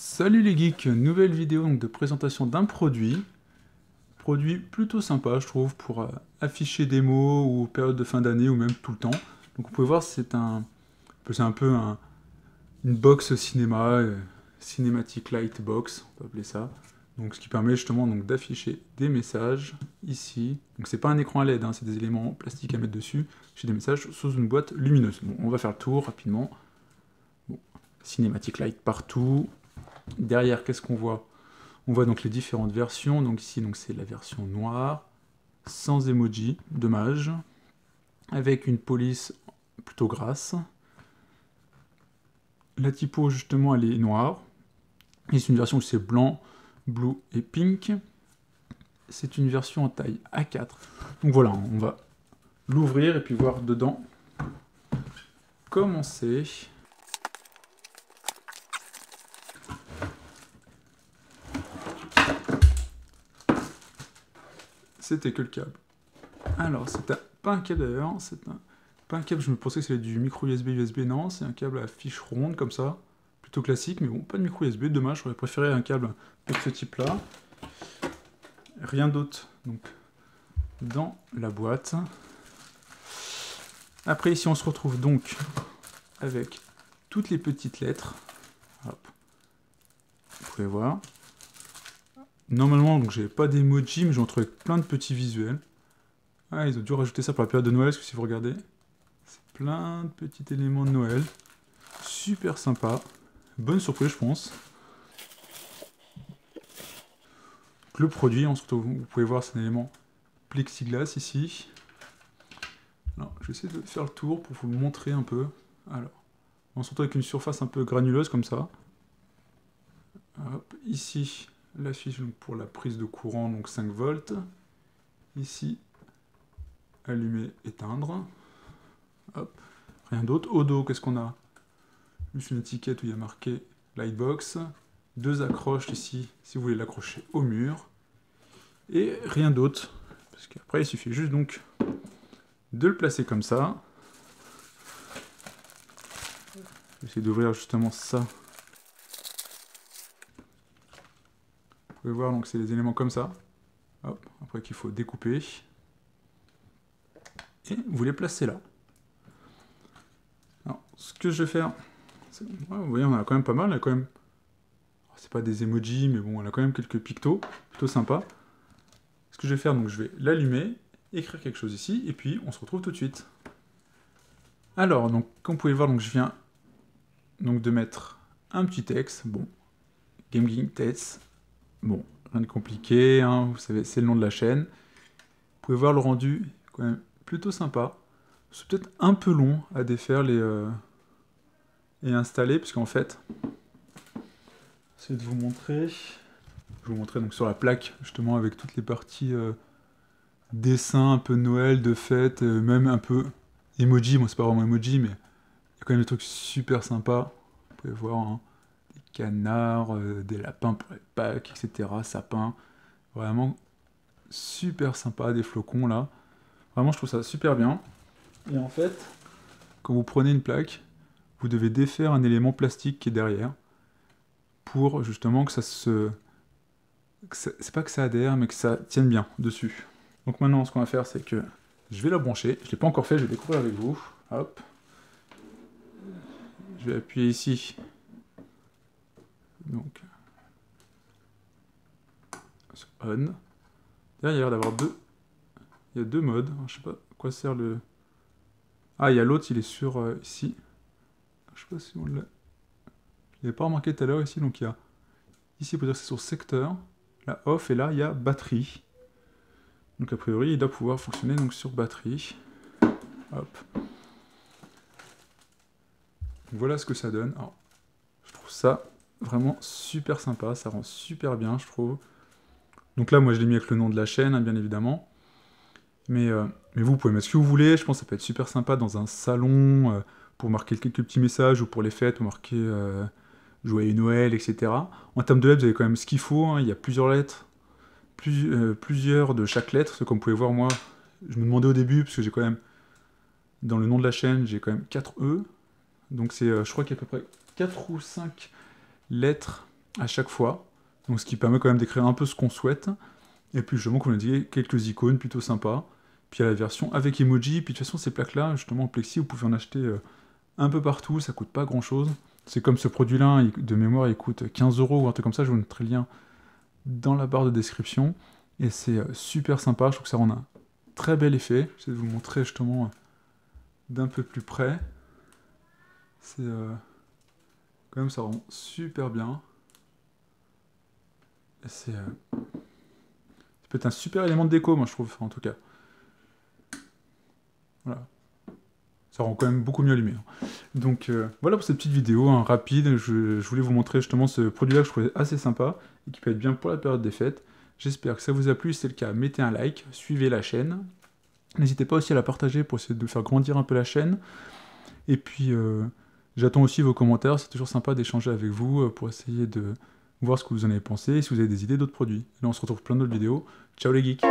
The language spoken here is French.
Salut les geeks, nouvelle vidéo donc, de présentation d'un produit. Produit plutôt sympa je trouve pour afficher des mots ou période de fin d'année ou même tout le temps. Donc vous pouvez voir c'est un peu une box cinéma, Cinematic Light Box, on peut appeler ça. Donc ce qui permet justement donc d'afficher des messages ici. Donc c'est pas un écran à LED, hein, c'est des éléments plastiques à mettre dessus. J'ai des messages sous une boîte lumineuse. Bon, on va faire le tour rapidement. Bon, Cinematic Light partout. Derrière, qu'est-ce qu'on voit? On voit donc les différentes versions. Donc ici, donc c'est la version noire, sans emoji, dommage, avec une police plutôt grasse. La typo, justement, elle est noire. Et c'est une version où c'est blanc, blue et pink. C'est une version en taille A4. Donc voilà, on va l'ouvrir et puis voir dedans comment c'est. C'était que le câble. Alors, pas un câble d'ailleurs, pas un câble, je me pensais que c'était du micro USB, non, c'est un câble à fiche ronde comme ça, plutôt classique, mais bon, pas de micro USB, dommage, j'aurais préféré un câble de ce type-là. Rien d'autre, donc, dans la boîte. Après, ici, on se retrouve donc avec toutes les petites lettres. Hop. Vous pouvez voir. Normalement, donc j'avais pas d'emoji, mais j'en trouvais plein de petits visuels. Ah, ils ont dû rajouter ça pour la période de Noël, parce que si vous regardez, c'est plein de petits éléments de Noël. Super sympa. Bonne surprise, je pense. Donc, le produit, vous pouvez voir, c'est un élément plexiglas ici. Alors, je vais essayer de faire le tour pour vous le montrer un peu. Alors, on se retrouve avec une surface un peu granuleuse comme ça. Hop, ici, la fiche pour la prise de courant, donc 5 volts. Ici, allumer, éteindre. Hop, rien d'autre. Au dos, qu'est-ce qu'on a? Juste une étiquette où il y a marqué Lightbox. Deux accroches ici, si vous voulez l'accrocher au mur. Et rien d'autre. Parce qu'après, il suffit juste donc de le placer comme ça. Je vais essayer d'ouvrir justement ça. Vous pouvez voir, donc c'est des éléments comme ça. Hop, après qu'il faut découper. Et vous les placez là. Alors, ce que je vais faire... Ouais, vous voyez, on a quand même pas mal. On a quand même... C'est pas des emojis, mais bon, on a quand même quelques pictos. Plutôt sympa. Ce que je vais faire, donc je vais l'allumer, écrire quelque chose ici, et puis on se retrouve tout de suite. Alors, donc, comme vous pouvez le voir, donc, je viens donc, de mettre un petit texte. Bon, Gaming Test. Bon, rien de compliqué, hein, vous savez, c'est le nom de la chaîne. Vous pouvez voir le rendu, quand même plutôt sympa. C'est peut-être un peu long à défaire et installer, puisqu'en fait, j'essaie de vous montrer. Je vais vous montrer donc sur la plaque, justement, avec toutes les parties dessin, un peu Noël, de fête, même un peu emoji. Bon, c'est pas vraiment emoji, mais il y a quand même des trucs super sympas. Vous pouvez voir, hein, des canards, des lapins pour les Pâques, etc. Sapins. Vraiment super sympa, des flocons là. Vraiment, je trouve ça super bien. Et en fait, quand vous prenez une plaque, vous devez défaire un élément plastique qui est derrière pour justement que ça se... C'est pas que ça adhère, mais que ça tienne bien dessus. Donc maintenant, ce qu'on va faire, c'est que je vais la brancher. Je ne l'ai pas encore fait, je vais découvrir avec vous. Hop. Je vais appuyer ici. Donc, sur On. Derrière, il y a l'air d'avoir deux... Il y a deux modes. Alors, je sais pas à quoi sert le... Ah, il y a l'autre, il est sur ici. Je sais pas si on l'a... Je l'avais pas remarqué tout à l'heure ici, donc il y a... Ici, on peut dire que c'est sur secteur. Là, off, et là, il y a batterie. Donc a priori, il doit pouvoir fonctionner donc, sur batterie. Hop. Donc, voilà ce que ça donne. Alors, je trouve ça vraiment super sympa, ça rend super bien, je trouve. Donc là, moi, je l'ai mis avec le nom de la chaîne, hein, bien évidemment. Mais vous pouvez mettre ce que vous voulez, je pense que ça peut être super sympa dans un salon, pour marquer quelques petits messages, ou pour les fêtes, ou marquer Joyeux Noël, etc. En termes de lettres, vous avez quand même ce qu'il faut, hein, il y a plusieurs lettres, plusieurs de chaque lettre, comme vous pouvez voir, moi, je me demandais au début, parce que j'ai quand même, dans le nom de la chaîne, j'ai quand même 4 E, donc c'est, je crois qu'il y a à peu près 4 ou 5 lettres à chaque fois. Donc ce qui permet quand même d'écrire un peu ce qu'on souhaite. Et puis justement, comme on a dit, quelques icônes plutôt sympas. Puis il y a la version avec emoji. Puis de toute façon, ces plaques-là, justement en plexi, vous pouvez en acheter un peu partout. Ça coûte pas grand-chose. C'est comme ce produit-là, de mémoire, il coûte 15 € ou un truc comme ça. Je vous mettrai le lien dans la barre de description. Et c'est super sympa. Je trouve que ça rend un très bel effet. Je vais vous montrer justement d'un peu plus près. C'est quand même, ça rend super bien. Et ça peut être un super élément de déco, moi je trouve, en tout cas. Voilà. Ça rend quand même beaucoup mieux allumé. Donc voilà pour cette petite vidéo rapide. Je voulais vous montrer justement ce produit-là que je trouvais assez sympa et qui peut être bien pour la période des fêtes. J'espère que ça vous a plu. Si c'est le cas, mettez un like, suivez la chaîne. N'hésitez pas aussi à la partager pour essayer de faire grandir un peu la chaîne. Et puis j'attends aussi vos commentaires. C'est toujours sympa d'échanger avec vous pour essayer de voir ce que vous en avez pensé et si vous avez des idées d'autres produits. Et là on se retrouve pour plein d'autres vidéos. Ciao les geeks!